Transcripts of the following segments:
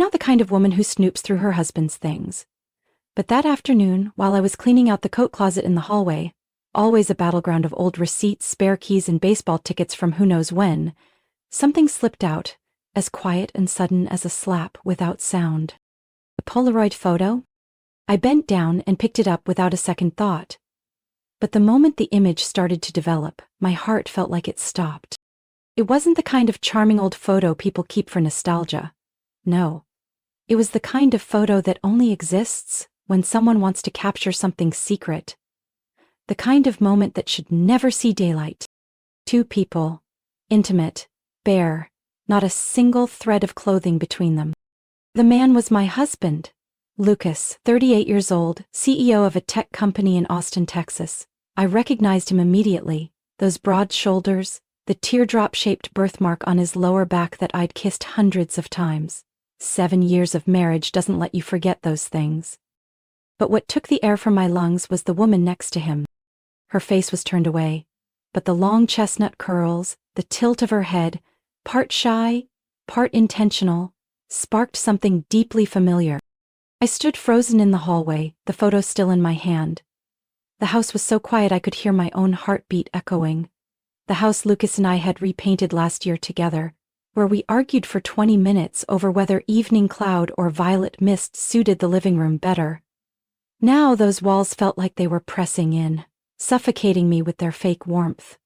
not the kind of woman who snoops through her husband's things. But that afternoon, while I was cleaning out the coat closet in the hallway, always a battleground of old receipts, spare keys, and baseball tickets from who knows when, something slipped out, as quiet and sudden as a slap without sound. A Polaroid photo? I bent down and picked it up without a second thought. But the moment the image started to develop, my heart felt like it stopped. It wasn't the kind of charming old photo people keep for nostalgia. No. It was the kind of photo that only exists when someone wants to capture something secret. The kind of moment that should never see daylight. Two people, intimate, bare, not a single thread of clothing between them. The man was my husband, Lucas, 38 years old, CEO of a tech company in Austin, Texas. I recognized him immediately, those broad shoulders, the teardrop-shaped birthmark on his lower back that I'd kissed hundreds of times. 7 years of marriage doesn't let you forget those things. But what took the air from my lungs was the woman next to him. Her face was turned away, but the long chestnut curls, the tilt of her head, part shy, part intentional, sparked something deeply familiar. I stood frozen in the hallway, the photo still in my hand. The house was so quiet I could hear my own heartbeat echoing. The house Lucas and I had repainted last year together, where we argued for 20 minutes over whether evening cloud or violet mist suited the living room better. Now those walls felt like they were pressing in, suffocating me with their fake warmth.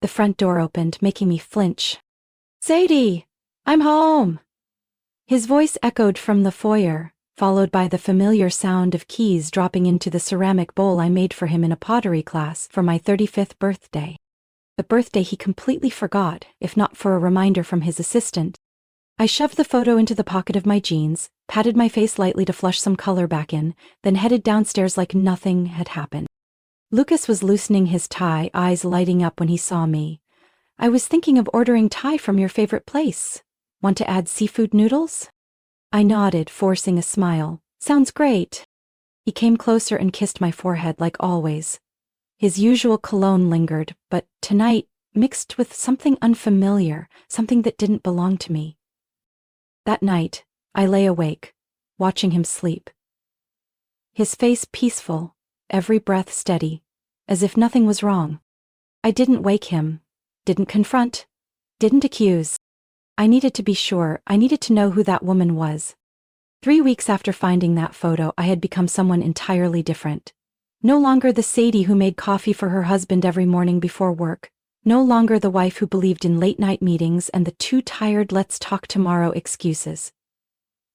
The front door opened, making me flinch. "Sadie, I'm home!" His voice echoed from the foyer, followed by the familiar sound of keys dropping into the ceramic bowl I made for him in a pottery class for my 35th birthday. A birthday he completely forgot, if not for a reminder from his assistant. I shoved the photo into the pocket of my jeans, patted my face lightly to flush some color back in, then headed downstairs like nothing had happened. Lucas was loosening his tie, eyes lighting up when he saw me. "I was thinking of ordering Thai from your favorite place. Want to add seafood noodles?" I nodded, forcing a smile. "Sounds great." He came closer and kissed my forehead like always. His usual cologne lingered, but tonight, mixed with something unfamiliar, something that didn't belong to me. That night, I lay awake, watching him sleep. His face peaceful, every breath steady, as if nothing was wrong. I didn't wake him, didn't confront, didn't accuse. I needed to be sure, I needed to know who that woman was. 3 weeks after finding that photo, I had become someone entirely different. No longer the Sadie who made coffee for her husband every morning before work. No longer the wife who believed in late-night meetings and the too tired let's talk tomorrow excuses.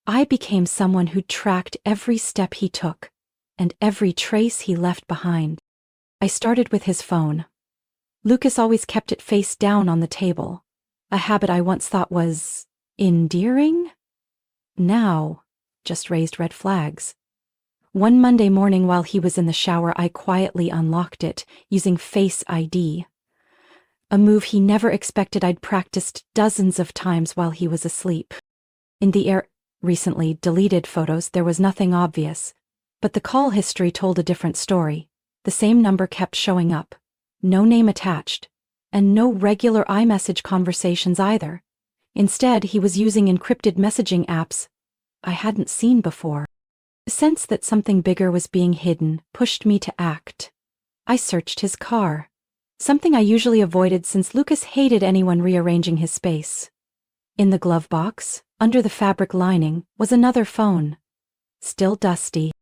I became someone who tracked every step he took, and every trace he left behind. I started with his phone. Lucas always kept it face down on the table, a habit I once thought was endearing. Now, just raised red flags. One Monday morning while he was in the shower, I quietly unlocked it, using Face ID. A move he never expected. I'd practiced dozens of times while he was asleep. In the recently deleted photos, there was nothing obvious, but the call history told a different story. The same number kept showing up, no name attached, and no regular iMessage conversations either. Instead, he was using encrypted messaging apps I hadn't seen before. The sense that something bigger was being hidden pushed me to act. I searched his car, something I usually avoided since Lucas hated anyone rearranging his space. In the glove box, under the fabric lining, was another phone. Still dusty.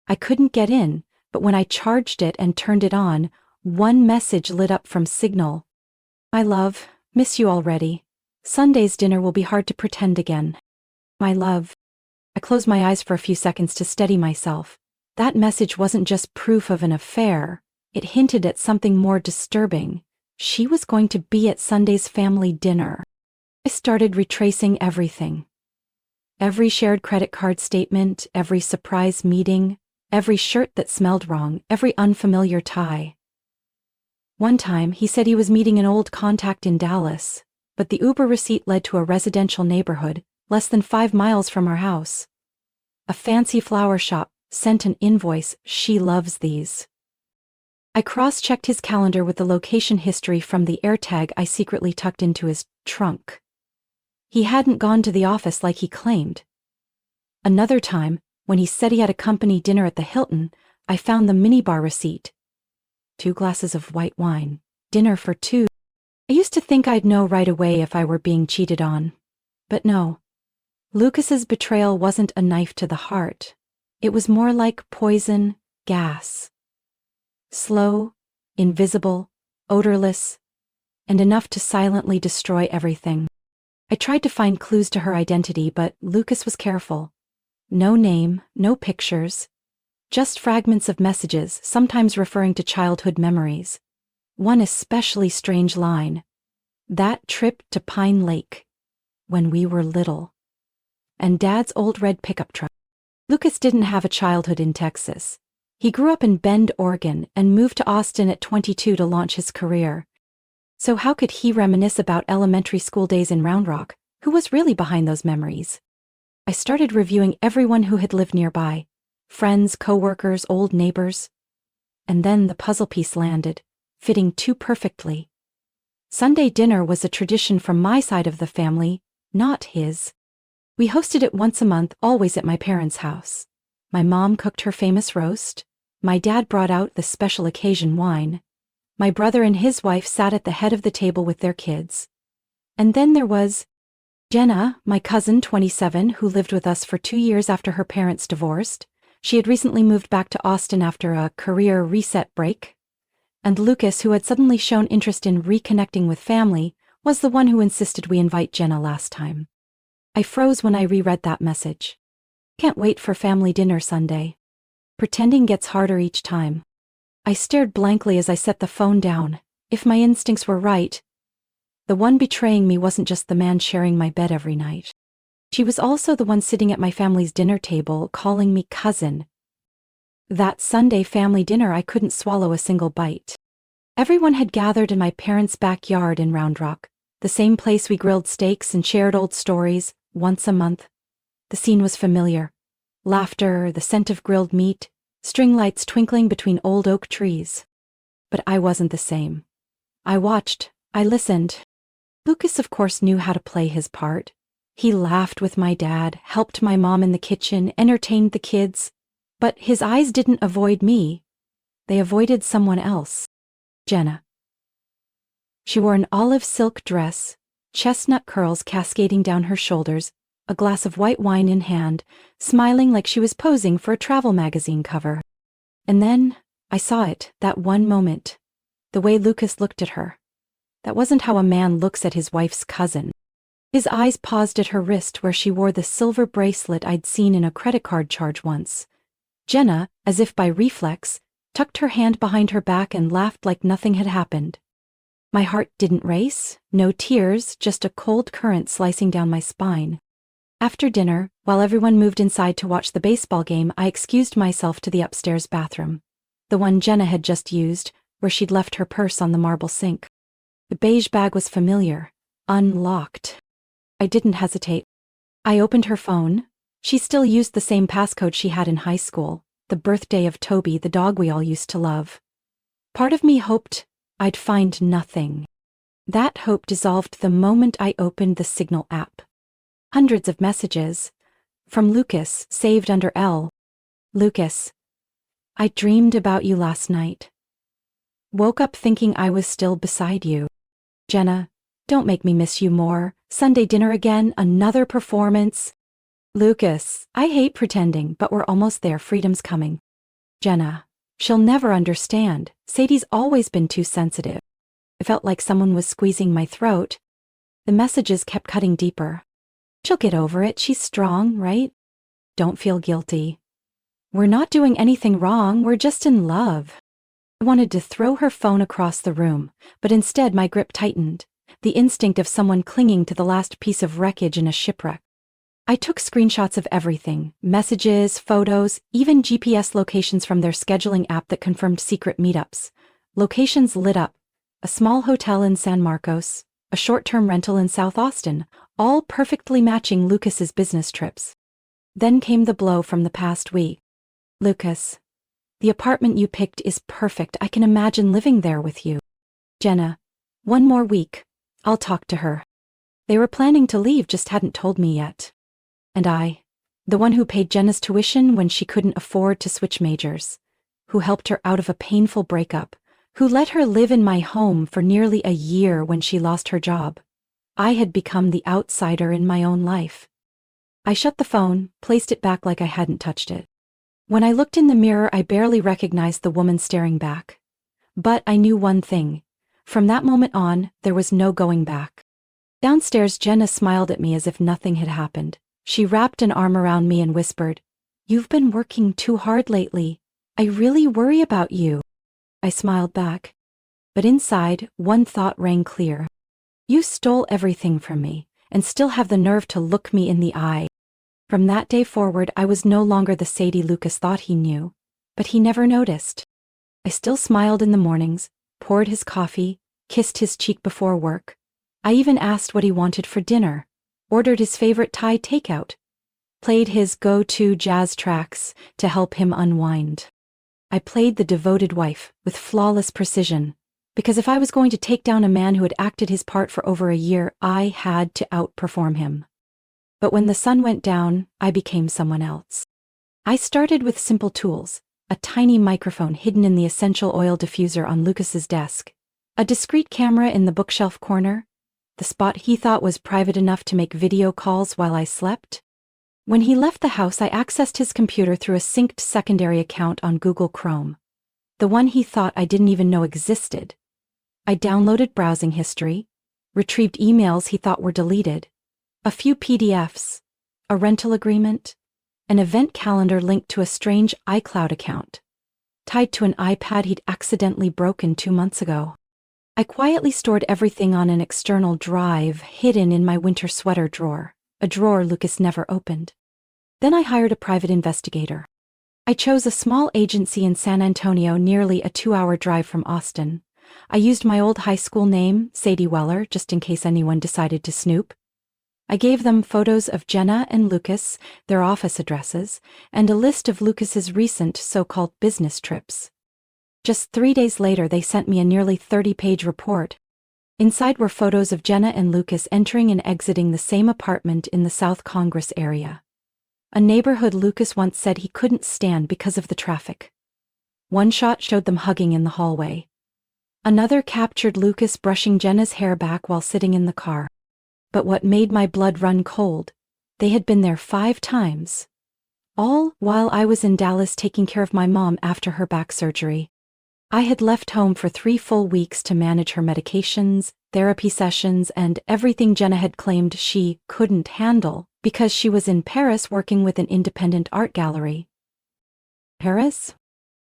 I couldn't get in, but when I charged it and turned it on, one message lit up from Signal. "My love, miss you already. Sunday's dinner will be hard to pretend again. My love." I closed my eyes for a few seconds to steady myself. That message wasn't just proof of an affair. It hinted at something more disturbing. She was going to be at Sunday's family dinner. I started retracing everything. Every shared credit card statement, every surprise meeting, every shirt that smelled wrong, every unfamiliar tie. One time, he said he was meeting an old contact in Dallas, but the Uber receipt led to a residential neighborhood, less than 5 miles from our house. A fancy flower shop sent an invoice. She loves these. I cross-checked his calendar with the location history from the AirTag I secretly tucked into his trunk. He hadn't gone to the office like he claimed. Another time, when he said he had a company dinner at the Hilton, I found the minibar receipt. 2 glasses of white wine. Dinner for 2. I used to think I'd know right away if I were being cheated on. But no. Lucas's betrayal wasn't a knife to the heart. It was more like poison gas. Slow, invisible, odorless, and enough to silently destroy everything. I tried to find clues to her identity, but Lucas was careful. No name, no pictures. Just fragments of messages, sometimes referring to childhood memories. One especially strange line. That trip to Pine Lake. When we were little. And Dad's old red pickup truck. Lucas didn't have a childhood in Texas. He grew up in Bend, Oregon, and moved to Austin at 22 to launch his career. So how could he reminisce about elementary school days in Round Rock? Who was really behind those memories? I started reviewing everyone who had lived nearby. Friends, co-workers, old neighbors. And then the puzzle piece landed, fitting too perfectly. Sunday dinner was a tradition from my side of the family, not his. We hosted it once a month, always at my parents' house. My mom cooked her famous roast. My dad brought out the special occasion wine. My brother and his wife sat at the head of the table with their kids. And then there was Jenna, my cousin, 27, who lived with us for 2 years after her parents divorced. She had recently moved back to Austin after a career reset break. And Lucas, who had suddenly shown interest in reconnecting with family, was the one who insisted we invite Jenna last time. I froze when I reread that message. Can't wait for family dinner Sunday. Pretending gets harder each time. I stared blankly as I set the phone down. If my instincts were right, the one betraying me wasn't just the man sharing my bed every night. She was also the one sitting at my family's dinner table, calling me cousin. That Sunday family dinner, I couldn't swallow a single bite. Everyone had gathered in my parents' backyard in Round Rock, the same place we grilled steaks and shared old stories, once a month. The scene was familiar. Laughter, the scent of grilled meat, string lights twinkling between old oak trees. But I wasn't the same. I watched, I listened. Lucas, of course, knew how to play his part. He laughed with my dad, helped my mom in the kitchen, entertained the kids. But his eyes didn't avoid me. They avoided someone else. Jenna. She wore an olive silk dress, chestnut curls cascading down her shoulders, a glass of white wine in hand, smiling like she was posing for a travel magazine cover. And then, I saw it, that one moment. The way Lucas looked at her. That wasn't how a man looks at his wife's cousin. His eyes paused at her wrist where she wore the silver bracelet I'd seen in a credit card charge once. Jenna, as if by reflex, tucked her hand behind her back and laughed like nothing had happened. My heart didn't race, no tears, just a cold current slicing down my spine. After dinner, while everyone moved inside to watch the baseball game, I excused myself to the upstairs bathroom. The one Jenna had just used, where she'd left her purse on the marble sink. The beige bag was familiar, unlocked. I didn't hesitate. I opened her phone. She still used the same passcode she had in high school, the birthday of Toby, the dog we all used to love. Part of me hoped I'd find nothing. That hope dissolved the moment I opened the Signal app. Hundreds of messages. From Lucas, saved under L. Lucas. I dreamed about you last night. Woke up thinking I was still beside you. Jenna, don't make me miss you more. Sunday dinner again, another performance. Lucas, I hate pretending, but we're almost there. Freedom's coming. Jenna, she'll never understand. Sadie's always been too sensitive. It felt like someone was squeezing my throat. The messages kept cutting deeper. She'll get over it. She's strong, right? Don't feel guilty. We're not doing anything wrong. We're just in love. I wanted to throw her phone across the room, but instead my grip tightened, the instinct of someone clinging to the last piece of wreckage in a shipwreck. I took screenshots of everything, messages, photos, even GPS locations from their scheduling app that confirmed secret meetups. Locations lit up. A small hotel in San Marcos, a short-term rental in South Austin, all perfectly matching Lucas's business trips. Then came the blow from the past week. Lucas, the apartment you picked is perfect. I can imagine living there with you. Jenna, one more week. I'll talk to her. They were planning to leave, just hadn't told me yet. And I, the one who paid Jenna's tuition when she couldn't afford to switch majors, who helped her out of a painful breakup, who let her live in my home for nearly a year when she lost her job. I had become the outsider in my own life. I shut the phone, placed it back like I hadn't touched it. When I looked in the mirror, I barely recognized the woman staring back. But I knew one thing. From that moment on, there was no going back. Downstairs, Jenna smiled at me as if nothing had happened. She wrapped an arm around me and whispered, "You've been working too hard lately. I really worry about you." I smiled back. But inside, one thought rang clear. You stole everything from me, and still have the nerve to look me in the eye. From that day forward, I was no longer the Sadie Lucas thought he knew, but he never noticed. I still smiled in the mornings, poured his coffee, kissed his cheek before work. I even asked what he wanted for dinner, ordered his favorite Thai takeout, played his go-to jazz tracks to help him unwind. I played the devoted wife with flawless precision, because if I was going to take down a man who had acted his part for over a year, I had to outperform him. But when the sun went down, I became someone else. I started with simple tools, a tiny microphone hidden in the essential oil diffuser on Lucas's desk, a discreet camera in the bookshelf corner, the spot he thought was private enough to make video calls while I slept. When he left the house, I accessed his computer through a synced secondary account on Google Chrome, the one he thought I didn't even know existed. I downloaded browsing history, retrieved emails he thought were deleted, a few PDFs, a rental agreement, an event calendar linked to a strange iCloud account, tied to an iPad he'd accidentally broken 2 months ago. I quietly stored everything on an external drive hidden in my winter sweater drawer, a drawer Lucas never opened. Then I hired a private investigator. I chose a small agency in San Antonio, nearly a 2-hour drive from Austin. I used my old high school name, Sadie Weller, just in case anyone decided to snoop. I gave them photos of Jenna and Lucas, their office addresses, and a list of Lucas's recent so-called business trips. Just 3 days later, they sent me a nearly 30-page report. Inside were photos of Jenna and Lucas entering and exiting the same apartment in the South Congress area, a neighborhood Lucas once said he couldn't stand because of the traffic. One shot showed them hugging in the hallway. Another captured Lucas brushing Jenna's hair back while sitting in the car. But what made my blood run cold, they had been there 5 times. All while I was in Dallas taking care of my mom after her back surgery. I had left home for 3 full weeks to manage her medications, therapy sessions, and everything Jenna had claimed she couldn't handle because she was in Paris working with an independent art gallery. Paris?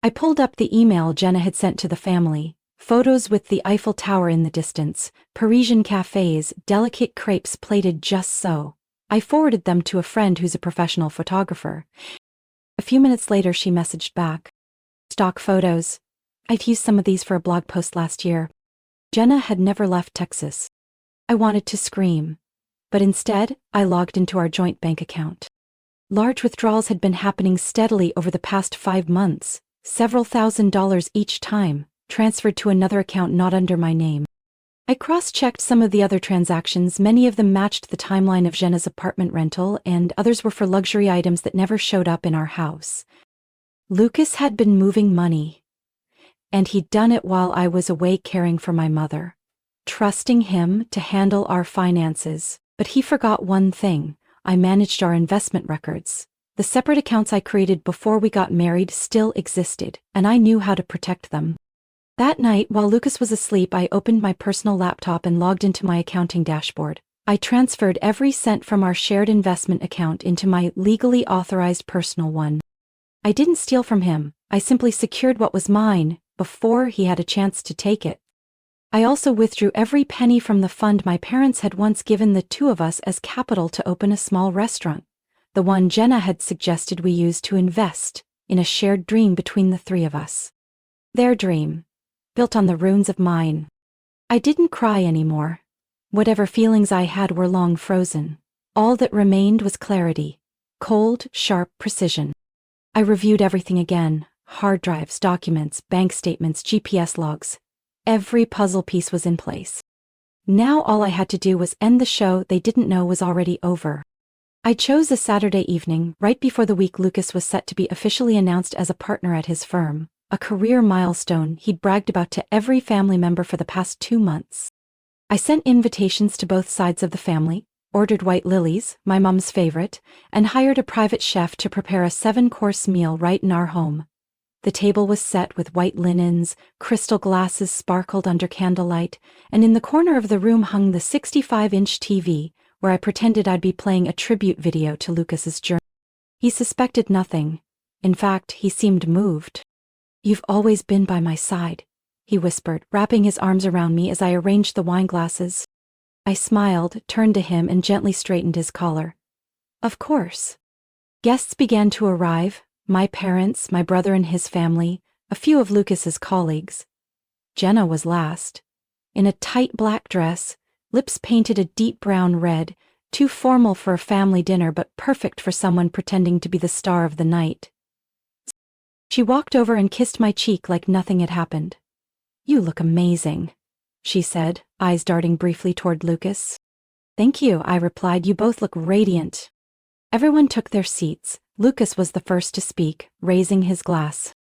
I pulled up the email Jenna had sent to the family. Photos with the Eiffel Tower in the distance, Parisian cafes, delicate crepes plated just so. I forwarded them to a friend who's a professional photographer. A few minutes later, she messaged back. Stock photos. I'd used some of these for a blog post last year. Jenna had never left Texas. I wanted to scream, but instead, I logged into our joint bank account. Large withdrawals had been happening steadily over the past 5 months, several $1,000s each time, transferred to another account not under my name. I cross-checked some of the other transactions. Many of them matched the timeline of Jenna's apartment rental, and others were for luxury items that never showed up in our house. Lucas had been moving money, and he'd done it while I was away caring for my mother, trusting him to handle our finances. But he forgot one thing. I managed our investment records. The separate accounts I created before we got married still existed, and I knew how to protect them. That night, while Lucas was asleep, I opened my personal laptop and logged into my accounting dashboard. I transferred every cent from our shared investment account into my legally authorized personal one. I didn't steal from him. I simply secured what was mine before he had a chance to take it. I also withdrew every penny from the fund my parents had once given the 2 of us as capital to open a small restaurant, the one Jenna had suggested we use to invest in a shared dream between the 3 of us. Their dream, built on the ruins of mine. I didn't cry anymore. Whatever feelings I had were long frozen. All that remained was clarity, cold, sharp precision. I reviewed everything again, hard drives, documents, bank statements, GPS logs. Every puzzle piece was in place. Now all I had to do was end the show they didn't know was already over. I chose a Saturday evening, right before the week Lucas was set to be officially announced as a partner at his firm, a career milestone he'd bragged about to every family member for the past 2 months. I sent invitations to both sides of the family, ordered white lilies, my mom's favorite, and hired a private chef to prepare a 7-course meal right in our home. The table was set with white linens, crystal glasses sparkled under candlelight, and in the corner of the room hung the 65-inch TV, where I pretended I'd be playing a tribute video to Lucas's journey. He suspected nothing. In fact, he seemed moved. "You've always been by my side," he whispered, wrapping his arms around me as I arranged the wine glasses. I smiled, turned to him, and gently straightened his collar. "Of course." Guests began to arrive. My parents, my brother and his family, a few of Lucas's colleagues. Jenna was last. In a tight black dress, lips painted a deep brown red, too formal for a family dinner but perfect for someone pretending to be the star of the night. She walked over and kissed my cheek like nothing had happened. "You look amazing," she said, eyes darting briefly toward Lucas. "Thank you," I replied. "You both look radiant." Everyone took their seats. Lucas was the first to speak, raising his glass.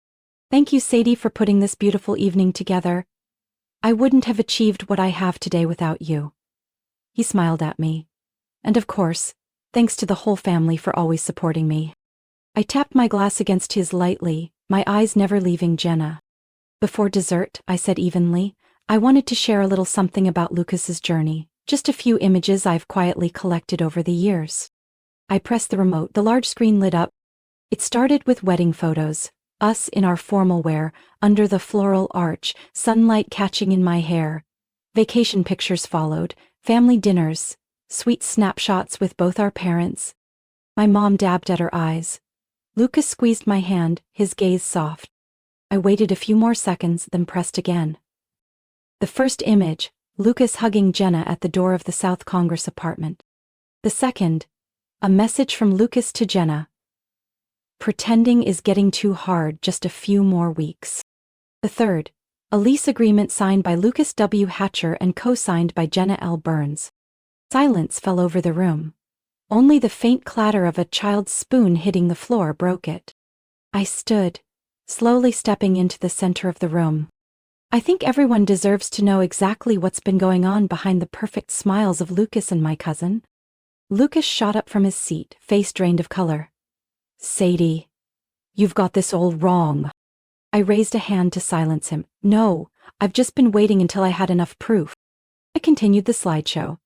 "Thank you, Sadie, for putting this beautiful evening together. I wouldn't have achieved what I have today without you." He smiled at me. "And of course, thanks to the whole family for always supporting me." I tapped my glass against his lightly, my eyes never leaving Jenna. "Before dessert," I said evenly, "I wanted to share a little something about Lucas's journey, just a few images I've quietly collected over the years." I pressed the remote. The large screen lit up. It started with wedding photos, us in our formal wear, under the floral arch, sunlight catching in my hair. Vacation pictures followed, family dinners, sweet snapshots with both our parents. My mom dabbed at her eyes. Lucas squeezed my hand, his gaze soft. I waited a few more seconds, then pressed again. The first image, Lucas hugging Jenna at the door of the South Congress apartment. The second, a message from Lucas to Jenna. "Pretending is getting too hard, just a few more weeks." The third, a lease agreement signed by Lucas W. Hatcher and co-signed by Jenna L. Burns. Silence fell over the room. Only the faint clatter of a child's spoon hitting the floor broke it. I stood, slowly stepping into the center of the room. I think everyone deserves to know exactly what's been going on behind the perfect smiles of Lucas and my cousin. Lucas shot up from his seat, face drained of color. "Sadie, you've got this all wrong." I raised a hand to silence him. "No, I've just been waiting until I had enough proof." I continued the slideshow.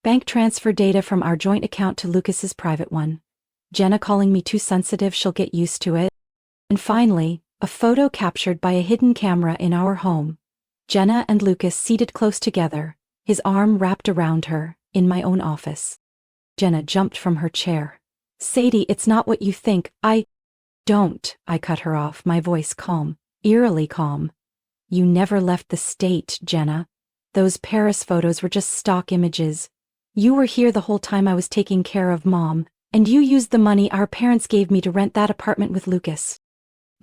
Bank transfer data from our joint account to Lucas's private one. Jenna calling me too sensitive, she'll get used to it. And finally, a photo captured by a hidden camera in our home. Jenna and Lucas seated close together, his arm wrapped around her, in my own office. Jenna jumped from her chair. "Sadie, it's not what you think. Don't," I cut her off, my voice calm, eerily calm. "You never left the state, Jenna. Those Paris photos were just stock images. You were here the whole time I was taking care of Mom, and you used the money our parents gave me to rent that apartment with Lucas."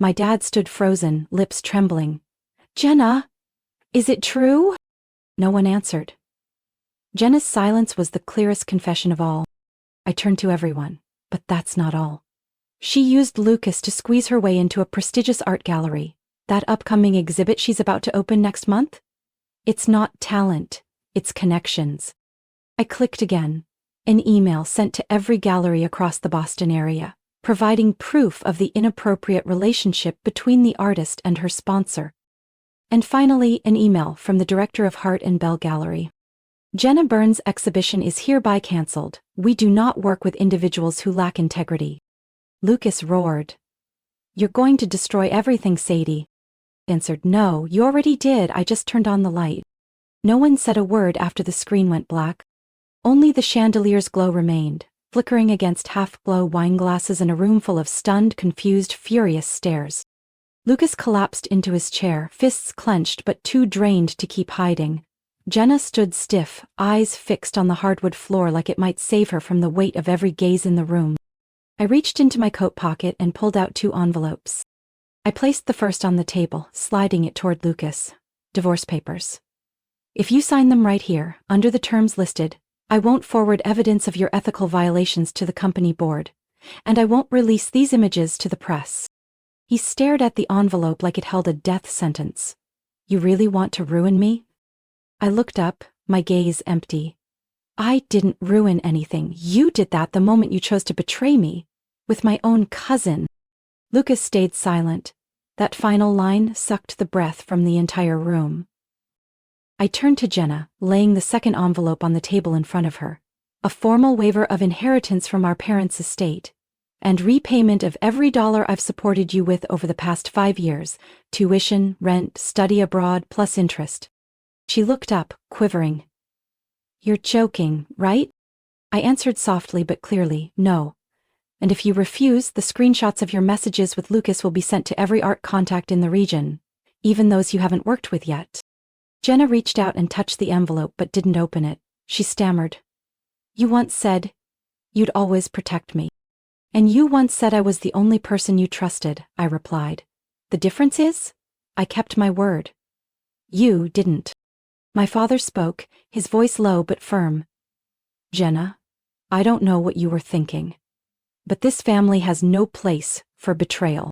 My dad stood frozen, lips trembling. "Jenna, is it true?" No one answered. Jenna's silence was the clearest confession of all. I turned to everyone, but that's not all. She used Lucas to squeeze her way into a prestigious art gallery, that upcoming exhibit she's about to open next month. It's not talent, it's connections. I clicked again. An email sent to every gallery across the Boston area, providing proof of the inappropriate relationship between the artist and her sponsor. And finally, an email from the director of Hart and Bell Gallery. "Jenna Burns' exhibition is hereby cancelled. We do not work with individuals who lack integrity." Lucas roared. "You're going to destroy everything, Sadie." Answered, "No, you already did. I just turned on the light." No one said a word after the screen went black. Only the chandelier's glow remained, flickering against half-glow wine glasses in a room full of stunned, confused, furious stares. Lucas collapsed into his chair, fists clenched but too drained to keep hiding. Jenna stood stiff, eyes fixed on the hardwood floor like it might save her from the weight of every gaze in the room. I reached into my coat pocket and pulled out 2 envelopes. I placed the first on the table, sliding it toward Lucas. "Divorce papers." If you sign them right here, under the terms listed, I won't forward evidence of your ethical violations to the company board, and I won't release these images to the press." He stared at the envelope like it held a death sentence. "You really want to ruin me?" I looked up, my gaze empty. "I didn't ruin anything. You did that the moment you chose to betray me. With my own cousin." Lucas stayed silent. That final line sucked the breath from the entire room. I turned to Jenna, laying the second envelope on the table in front of her. "A formal waiver of inheritance from our parents' estate, and repayment of every dollar I've supported you with over the past 5 years, tuition, rent, study abroad, plus interest." She looked up, quivering. "You're joking, right?" I answered softly but clearly, "No. And if you refuse, the screenshots of your messages with Lucas will be sent to every art contact in the region, even those you haven't worked with yet." Jenna reached out and touched the envelope but didn't open it. She stammered. "You once said you'd always protect me. And you once said I was the only person you trusted," I replied. "The difference is, I kept my word. You didn't." My father spoke, his voice low but firm. "Jenna, I don't know what you were thinking, but this family has no place for betrayal."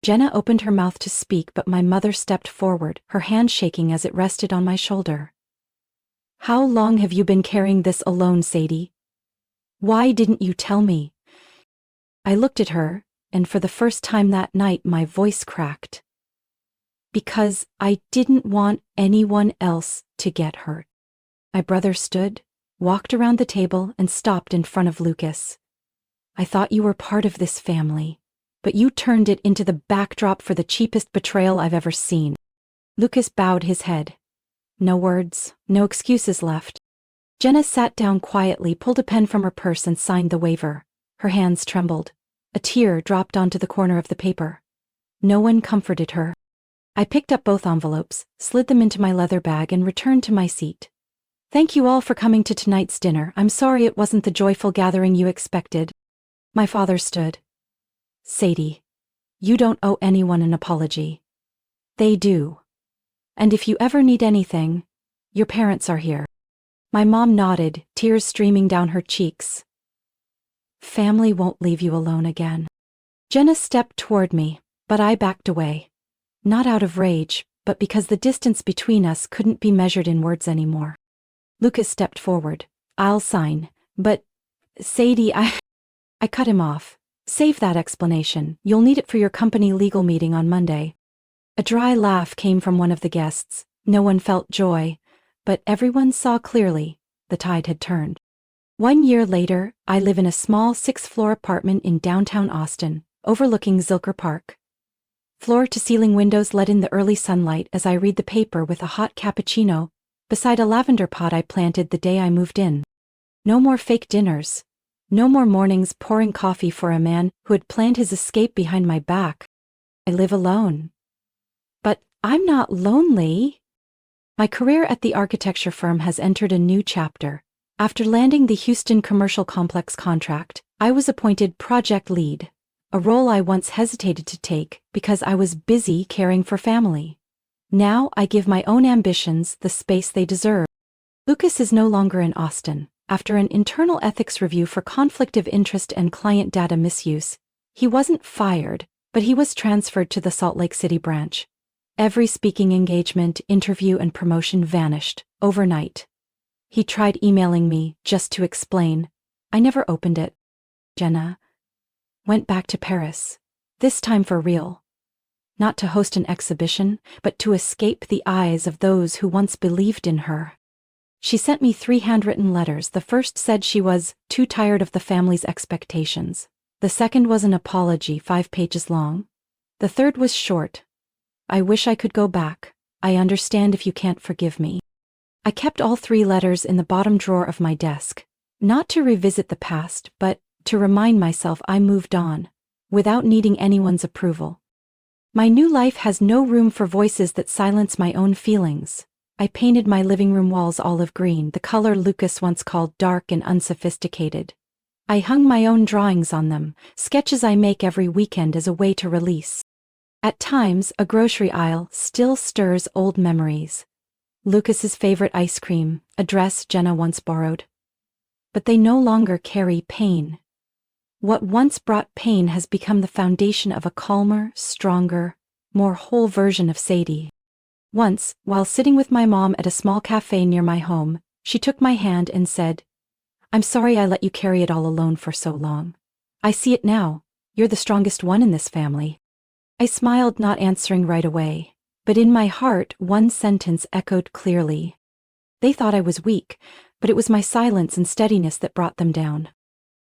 Jenna opened her mouth to speak, but my mother stepped forward, her hand shaking as it rested on my shoulder. "How long have you been carrying this alone, Sadie? Why didn't you tell me?" I looked at her, and for the first time that night my voice cracked. "Because I didn't want anyone else to get hurt." My brother stood, walked around the table, and stopped in front of Lucas. "I thought you were part of this family, but you turned it into the backdrop for the cheapest betrayal I've ever seen." Lucas bowed his head. No words, no excuses left. Jenna sat down quietly, pulled a pen from her purse and signed the waiver. Her hands trembled. A tear dropped onto the corner of the paper. No one comforted her. I picked up both envelopes, slid them into my leather bag, and returned to my seat. "Thank you all for coming to tonight's dinner. I'm sorry it wasn't the joyful gathering you expected." My father stood. "Sadie, you don't owe anyone an apology. They do. And if you ever need anything, your parents are here." My mom nodded, tears streaming down her cheeks. "Family won't leave you alone again." Jenna stepped toward me, but I backed away. Not out of rage, but because the distance between us couldn't be measured in words anymore. Lucas stepped forward. "I'll sign, but Sadie, I cut him off. "Save that explanation. You'll need it for your company legal meeting on Monday." A dry laugh came from one of the guests. No one felt joy, but everyone saw clearly the tide had turned. 1 year later, I live in a small 6th-floor apartment in downtown Austin, overlooking Zilker Park. Floor-to-ceiling windows let in the early sunlight as I read the paper with a hot cappuccino beside a lavender pot I planted the day I moved in. No more fake dinners. No more mornings pouring coffee for a man who had planned his escape behind my back. I live alone. But I'm not lonely. My career at the architecture firm has entered a new chapter. After landing the Houston Commercial Complex contract, I was appointed project lead, a role I once hesitated to take because I was busy caring for family. Now I give my own ambitions the space they deserve. Lucas is no longer in Austin. After an internal ethics review for conflict of interest and client data misuse, he wasn't fired, but he was transferred to the Salt Lake City branch. Every speaking engagement, interview, and promotion vanished overnight. He tried emailing me just to explain. I never opened it. Jenna went back to Paris, this time for real. Not to host an exhibition, but to escape the eyes of those who once believed in her. She sent me 3 handwritten letters. The first said she was too tired of the family's expectations. The second was an apology, 5 pages long. The third was short. "I wish I could go back. I understand if you can't forgive me." I kept all 3 letters in the bottom drawer of my desk, not to revisit the past, but to remind myself I moved on, without needing anyone's approval. My new life has no room for voices that silence my own feelings. I painted my living room walls olive green, the color Lucas once called dark and unsophisticated. I hung my own drawings on them, sketches I make every weekend as a way to release. At times, a grocery aisle still stirs old memories. Lucas's favorite ice cream, a dress Jenna once borrowed. But they no longer carry pain. What once brought pain has become the foundation of a calmer, stronger, more whole version of Sadie. Once, while sitting with my mom at a small cafe near my home, she took my hand and said, "I'm sorry I let you carry it all alone for so long. I see it now. You're the strongest one in this family." I smiled, not answering right away, but in my heart one sentence echoed clearly. They thought I was weak, but it was my silence and steadiness that brought them down.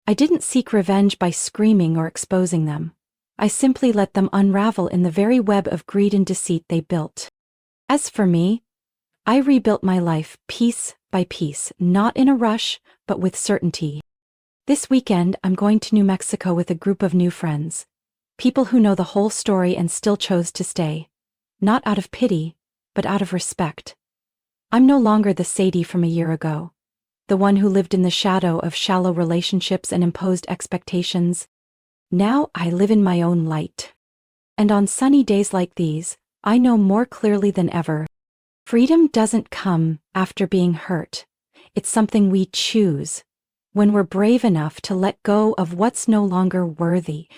I didn't seek revenge by screaming or exposing them. I simply let them unravel in the very web of greed and deceit they built. As for me, I rebuilt my life piece by piece, not in a rush, but with certainty. This weekend, I'm going to New Mexico with a group of new friends. People who know the whole story and still chose to stay. Not out of pity, but out of respect. I'm no longer the Sadie from a year ago. The one who lived in the shadow of shallow relationships and imposed expectations. Now I live in my own light. And on sunny days like these, I know more clearly than ever. Freedom doesn't come after being hurt. It's something we choose when we're brave enough to let go of what's no longer worthy.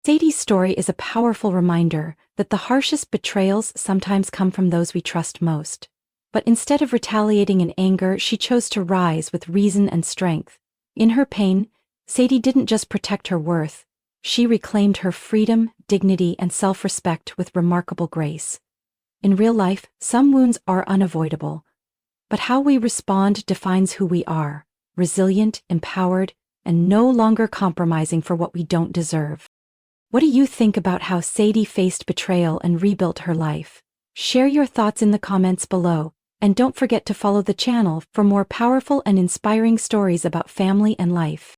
Sadie's story is a powerful reminder that the harshest betrayals sometimes come from those we trust most. But instead of retaliating in anger, she chose to rise with reason and strength. In her pain, Sadie didn't just protect her worth. She reclaimed her freedom, dignity, and self-respect with remarkable grace. In real life, some wounds are unavoidable. But how we respond defines who we are, resilient, empowered, and no longer compromising for what we don't deserve. What do you think about how Sadie faced betrayal and rebuilt her life? Share your thoughts in the comments below, and don't forget to follow the channel for more powerful and inspiring stories about family and life.